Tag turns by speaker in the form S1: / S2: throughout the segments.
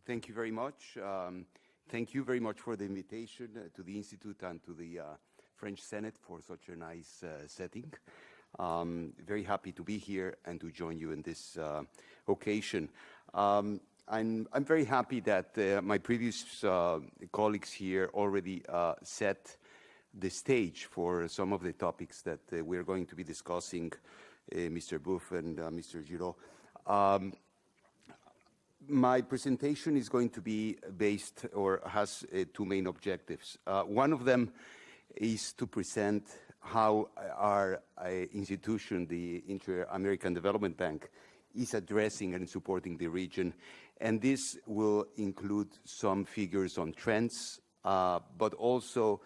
S1: Thank you very much. Thank you very much for the invitation to the Institute and to the French Senate for such a nice setting. Very happy to be here and to join you in this occasion. I'm very happy that my previous colleagues here already set the stage for some of the topics that we're going to be discussing, Mr. Bouffe and Mr. Giraud. My presentation is going to be based or has two main objectives. One of them is to present how our institution, the Inter-American Development Bank, is addressing and supporting the region. And this will include some figures on trends, but also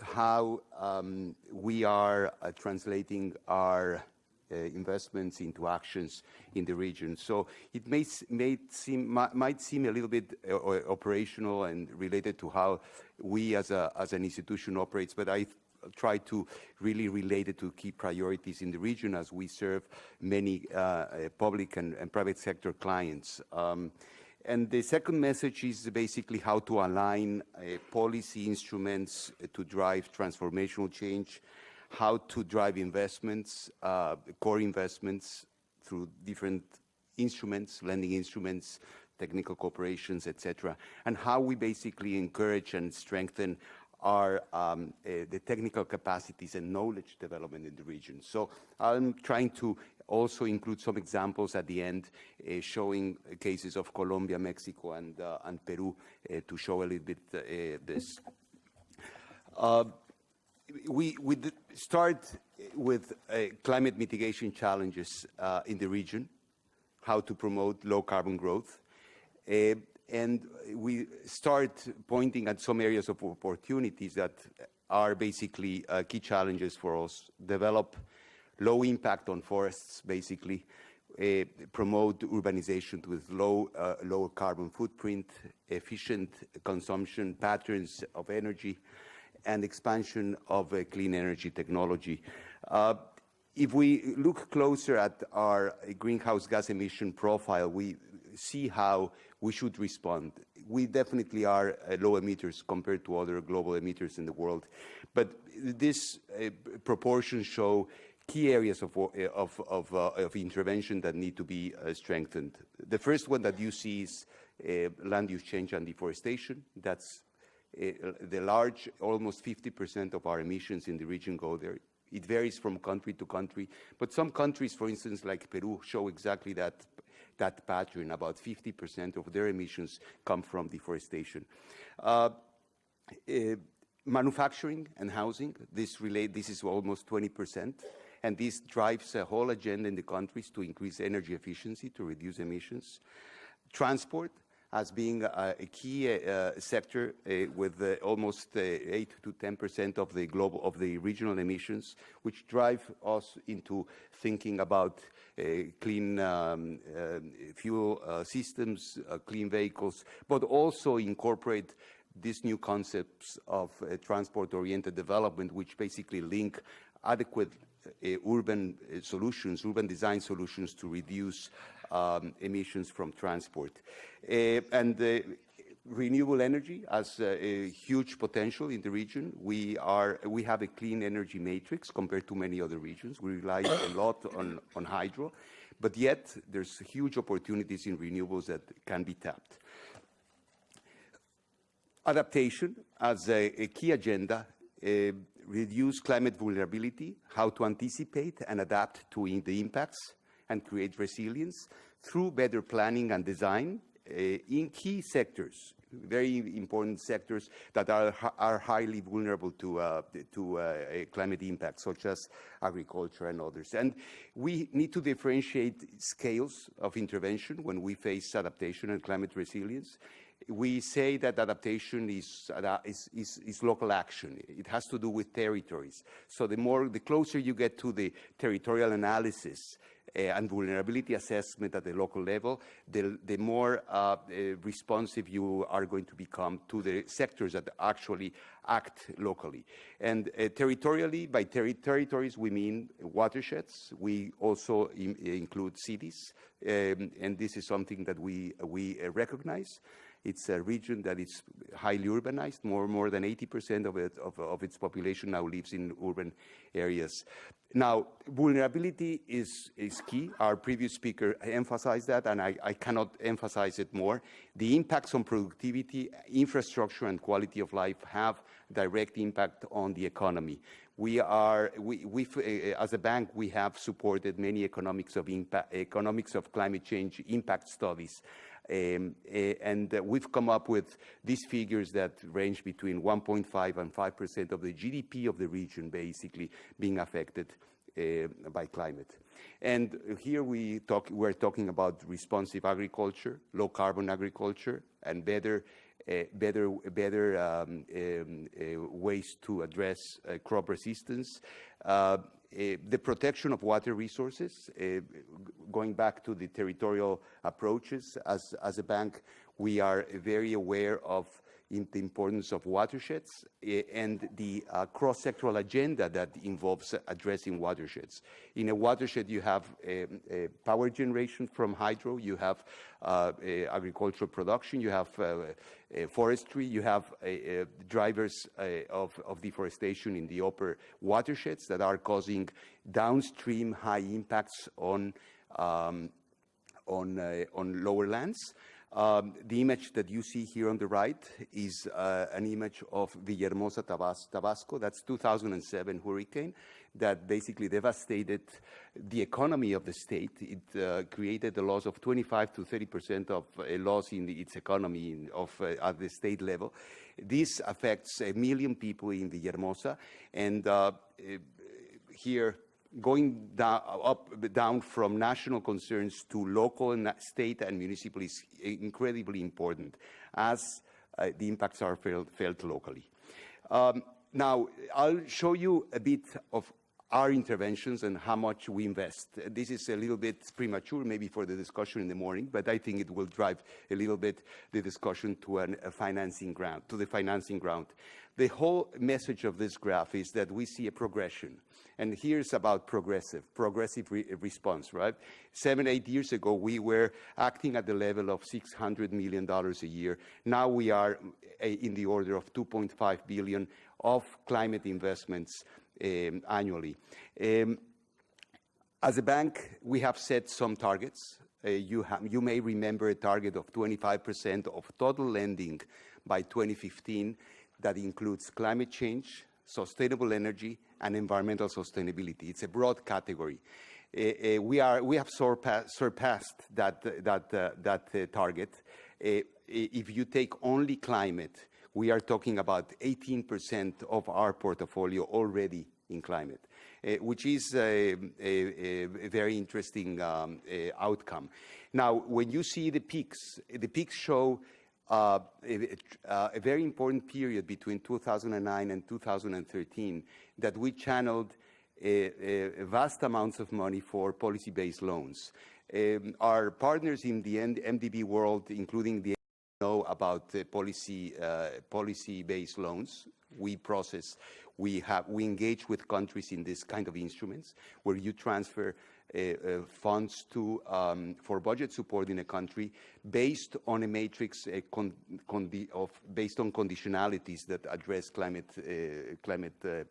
S1: how we are translating our investments into actions in the region. So it might seem a little bit operational and related to how we as an institution operates, but I try to really relate it to key priorities in the region as we serve many public and private sector clients. And the second message is basically how to align policy instruments to drive transformational change, how to drive investments, core investments through different instruments, lending instruments, technical cooperations, etc., and how we basically encourage and strengthen our the technical capacities and knowledge development in the region. So I'm trying to also include some examples at the end, showing cases of Colombia, Mexico, and Peru to show a little bit this. We start with climate mitigation challenges in the region, how to promote low carbon growth. And we start pointing at some areas of opportunities that are basically key challenges for us. Develop low impact on forests, basically. Promote urbanization with low carbon footprint, efficient consumption patterns of energy, and expansion of clean energy technology. If we look closer at our greenhouse gas emission profile, we see how we should respond. We definitely are low emitters compared to other global emitters in the world, but these proportions show key areas of intervention that need to be strengthened. The first one that you see is land use change and deforestation. That's the large, almost 50% of our emissions in the region go there. It varies from country to country, but some countries, for instance, like Peru, show exactly that pattern. About 50% of their emissions come from deforestation. Manufacturing and housing, this is almost 20%, and this drives a whole agenda in the countries to increase energy efficiency, to reduce emissions. Transport, as being a key sector with almost 8 to 10% of the regional emissions, which drive us into thinking about clean fuel systems, clean vehicles, but also incorporate these new concepts of transport-oriented development, which basically link adequate urban solutions, urban design solutions to reduce emissions from transport. And renewable energy has a huge potential in the region. We have a clean energy matrix compared to many other regions. We rely a lot on hydro, but yet there's huge opportunities in renewables that can be tapped. Adaptation as a key agenda, reduce climate vulnerability, how to anticipate and adapt to the impacts and create resilience through better planning and design in key sectors, very important sectors that are highly vulnerable to climate impacts, such as agriculture and others. And we need to differentiate scales of intervention when we face adaptation and climate resilience. We say that adaptation is local action. It has to do with territories. So the closer you get to the territorial analysis and vulnerability assessment at the local level, the more responsive you are going to become to the sectors that actually act locally. And territorially, by territories, we mean watersheds. We also include cities, and this is something that we recognize. It's a region that is highly urbanized. More than 80% of its population now lives in urban areas. Now, vulnerability is key. Our previous speaker emphasized that, and I cannot emphasize it more. The impacts on productivity, infrastructure, and quality of life have direct impact on the economy. As a bank, we have supported many economics of climate change impact studies. And we've come up with these figures that range between 1.5 and 5% of the GDP of the region basically being affected by climate. And here we're talking about responsive agriculture, low carbon agriculture, and better ways to address crop resistance. The protection of water resources, going back to the territorial approaches, as a bank, we are very aware of the importance of watersheds and the cross-sectoral agenda that involves addressing watersheds. In a watershed, you have power generation from hydro, you have agricultural production, you have forestry, you have drivers of deforestation in the upper watersheds that are causing downstream high impacts on lower lands. The image that you see here on the right is an image of Villahermosa, Tabasco. That's 2007 hurricane that basically devastated the economy of the state. It created a loss of 25 to 30% of a loss in its economy at the state level. This affects 1 million people in Villahermosa, and here, going down from national concerns to local, and state, and municipal is incredibly important, as the impacts are felt locally. Now, I'll show you a bit of our interventions and how much we invest. This is a little bit premature, maybe for the discussion in the morning, but I think it will drive a little bit the discussion to the financing ground. The whole message of this graph is that we see a progression. And here's about progressive response, right? 7, 8 years ago, we were acting at the level of $600 million a year. Now we are in the order of 2.5 billion of climate investments annually. As a bank, we have set some targets. You may remember a target of 25% of total lending by 2015 that includes climate change, sustainable energy, and environmental sustainability. It's a broad category. We have surpassed that target. If you take only climate, we are talking about 18% of our portfolio already in climate, which is a very interesting outcome. Now, when you see the peaks show a very important period between 2009 and 2013 that we channeled vast amounts of money for policy-based loans. Our partners in the MDB world, including the know about policy-based loans. We engage with countries in this kind of instruments where you transfer funds for budget support in a country based on a matrix based on conditionalities that address climate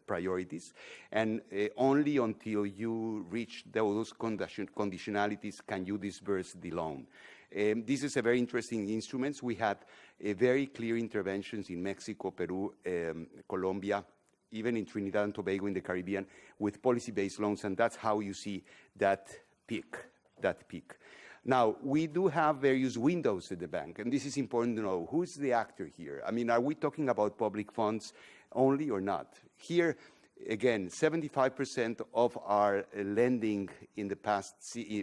S1: priorities, and only until you reach those conditionalities can you disburse the loan. This is a very interesting instrument. We had very clear interventions in Mexico, Peru, Colombia, even in Trinidad and Tobago in the Caribbean with policy-based loans, and that's how you see that peak. Now, we do have various windows at the bank, and this is important to know. Who's the actor here? I mean, are we talking about public funds only or not? Here, again, 75% of our lending in the past,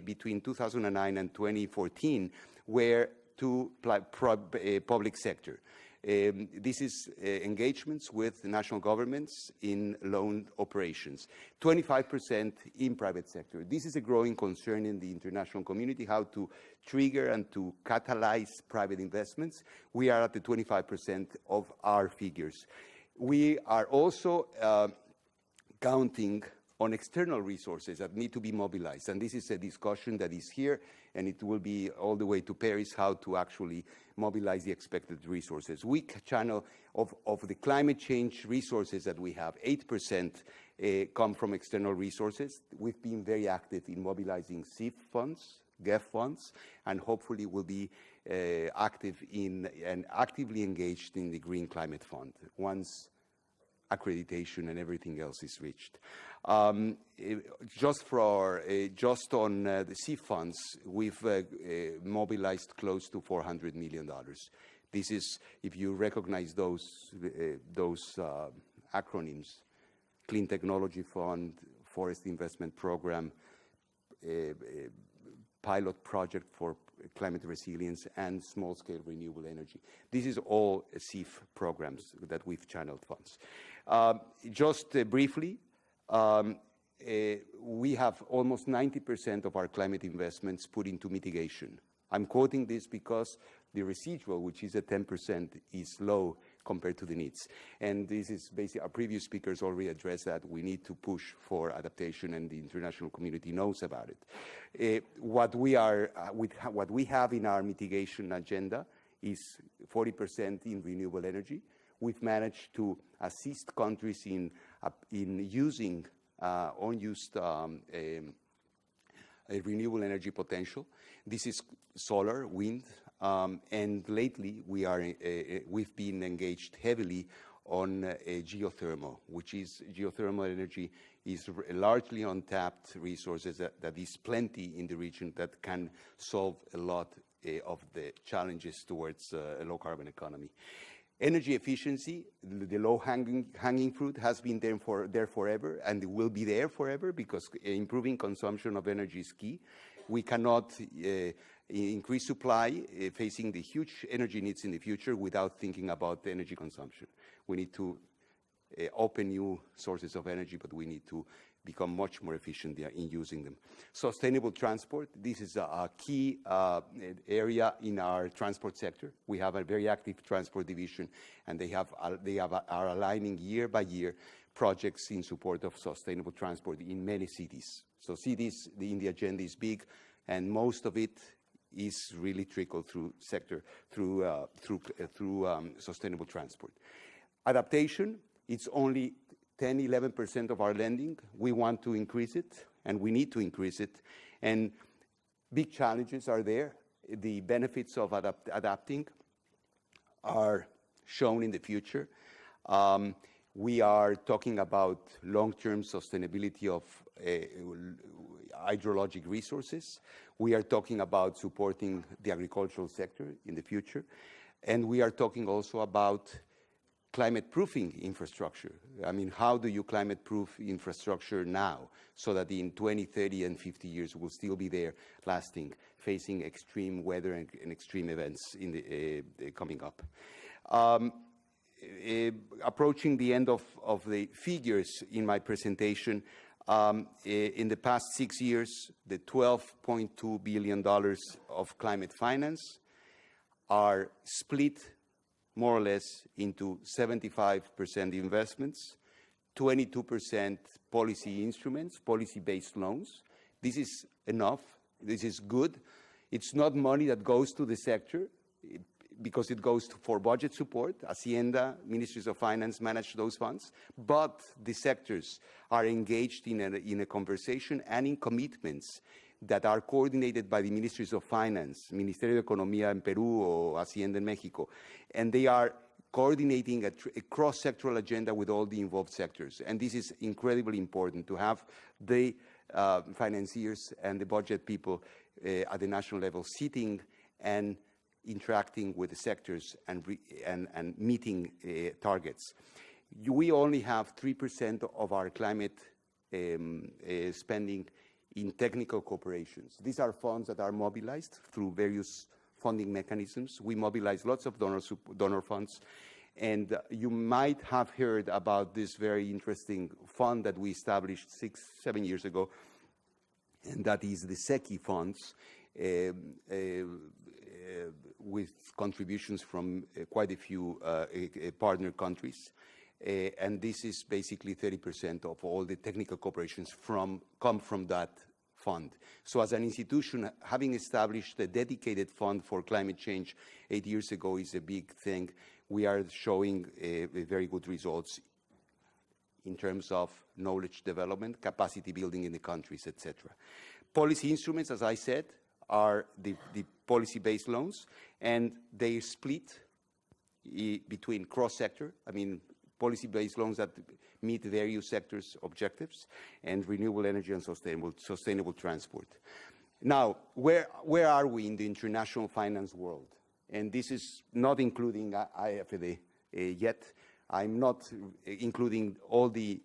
S1: between 2009 and 2014, were to public sector. This is engagements with national governments in loan operations, 25% in private sector. This is a growing concern in the international community, how to trigger and to catalyze private investments. We are at the 25% of our figures. We are also counting on external resources that need to be mobilized. And this is a discussion that is here, and it will be all the way to Paris, how to actually mobilize the expected resources. We channel of the climate change resources that we have, 8% come from external resources. We've been very active in mobilizing CIF funds, GEF funds, and hopefully will be active in and actively engaged in the Green Climate Fund once accreditation and everything else is reached. Just on the CIF funds, we've mobilized close to $400 million. This is, if you recognize those acronyms: Clean Technology Fund, Forest Investment Program, Pilot Project for Climate Resilience, and Small-Scale Renewable Energy. This is all CIF programs that we've channeled funds. Just briefly, we have almost 90% of our climate investments put into mitigation. I'm quoting this because the residual, which is at 10%, is low compared to the needs. And this is basically, our previous speakers already addressed that. We need to push for adaptation, and the international community knows about it. What we have in our mitigation agenda is 40% in renewable energy. We've managed to assist countries in using unused renewable energy potential. This is solar, wind, and lately we've been engaged heavily on geothermal, which is geothermal energy is largely untapped resources that is plenty in the region that can solve a lot of the challenges towards a low-carbon economy. Energy efficiency, the low-hanging fruit, has been there forever, and it will be there forever because improving consumption of energy is key. We cannot increase supply facing the huge energy needs in the future without thinking about the energy consumption. We need to open new sources of energy, but we need to become much more efficient in using them. Sustainable transport, this is a key area in our transport sector. We have a very active transport division, and they are aligning year by year projects in support of sustainable transport in many cities. So cities, in the agenda is big, and most of it is really trickled through sustainable transport. Adaptation, it's only 10–11% of our lending. We want to increase it, and we need to increase it. And big challenges are there. The benefits of adapting are shown in the future. We are talking about long-term sustainability of hydrologic resources. We are talking about supporting the agricultural sector in the future. And we are talking also about climate-proofing infrastructure. I mean, how do you climate-proof infrastructure now so that in 20, 30, and 50 years we'll still be there, lasting, facing extreme weather and extreme events in the coming up. Approaching the end of the figures in my presentation, in the past 6 years, the $12.2 billion of climate finance are split more or less into 75% investments, 22% policy instruments, policy-based loans. This is enough. This is good. It's not money that goes to the sector because it goes for budget support. Hacienda, ministries of finance manage those funds. But the sectors are engaged in a conversation and in commitments that are coordinated by the ministries of finance, Ministerio de Economía in Peru or Hacienda in Mexico. And they are coordinating a cross-sectoral agenda with all the involved sectors. And this is incredibly important to have the financiers and the budget people at the national level sitting and interacting with the sectors and meeting targets. We only have 3% of our climate spending in technical cooperations. These are funds that are mobilized through various funding mechanisms. We mobilize lots of donor funds. And you might have heard about this very interesting fund that we established 6–7 years ago, and that is the SECI funds, with contributions from quite a few partner countries. and this is basically 30% of all the technical cooperations come from that fund. So as an institution, having established a dedicated fund for climate change 8 years ago is a big thing. We are showing very good results in terms of knowledge development, capacity building in the countries, etc. Policy instruments, as I said, are the policy-based loans, and they split between cross-sector, I mean, policy-based loans that meet various sectors' objectives, and renewable energy and sustainable transport. Now, where are we in the international finance world? And this is not including IFD yet. I'm not including all the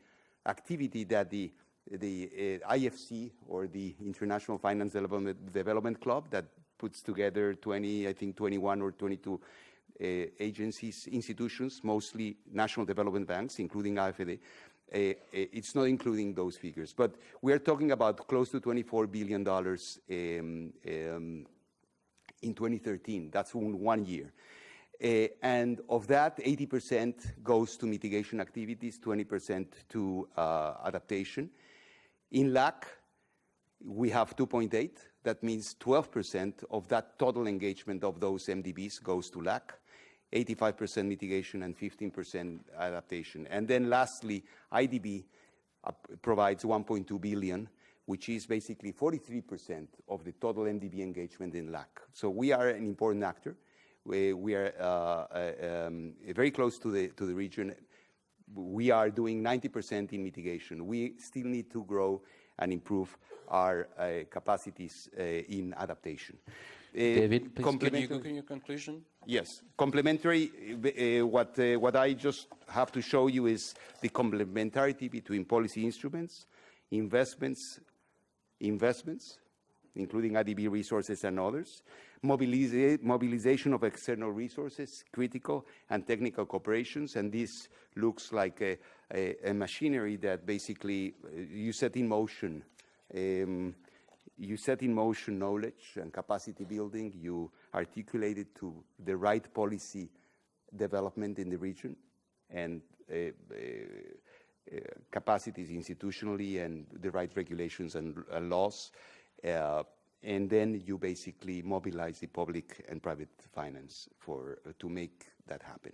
S1: activity that the IFC, or the International Finance Development Club, that puts together 21 or 22 agencies, institutions, mostly national development banks, including AFD. It's not including those figures. But we are talking about close to $24 billion in 2013. That's in 1 year. And of that, 80% goes to mitigation activities, 20% to adaptation. In LAC, we have 2.8. That means 12% of that total engagement of those MDBs goes to LAC, 85% mitigation and 15% adaptation. And then lastly, IDB provides 1.2 billion, which is basically 43% of the total MDB engagement in LAC. So we are an important actor. We are very close to the region. We are doing 90% in mitigation. We still need to grow and improve our capacities in adaptation.
S2: David, please, can you go to your conclusion?
S1: Yes. Complementary, what I just have to show you is the complementarity between policy instruments, investments, including IDB resources and others, mobilization of external resources, critical and technical cooperations, and this looks like a machinery that basically you set in motion. You set in motion knowledge and capacity building. You articulate it to the right policy development in the region, and capacities institutionally, and the right regulations and laws. And then you basically mobilize the public and private finance to make that happen.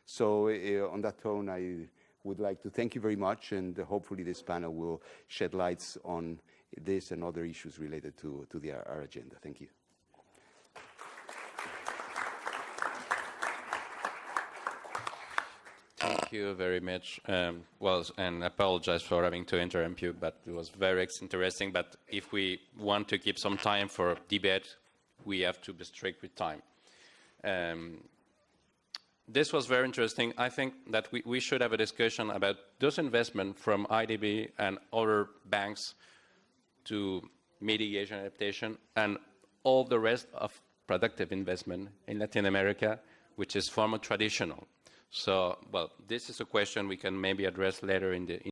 S1: So on that tone, I would like to thank you very much, and hopefully this panel will shed lights on this and other issues related to our agenda. Thank you.
S2: Thank you very much. And I apologize for having to interrupt you, but it was very interesting. But if we want to keep some time for debate, we have to be strict with time. This was very interesting. I think that we should have a discussion about those investments from IDB and other banks to mitigation adaptation, and all the rest of productive investment in Latin America, which is far more traditional. So, well, this is a question we can maybe address later in the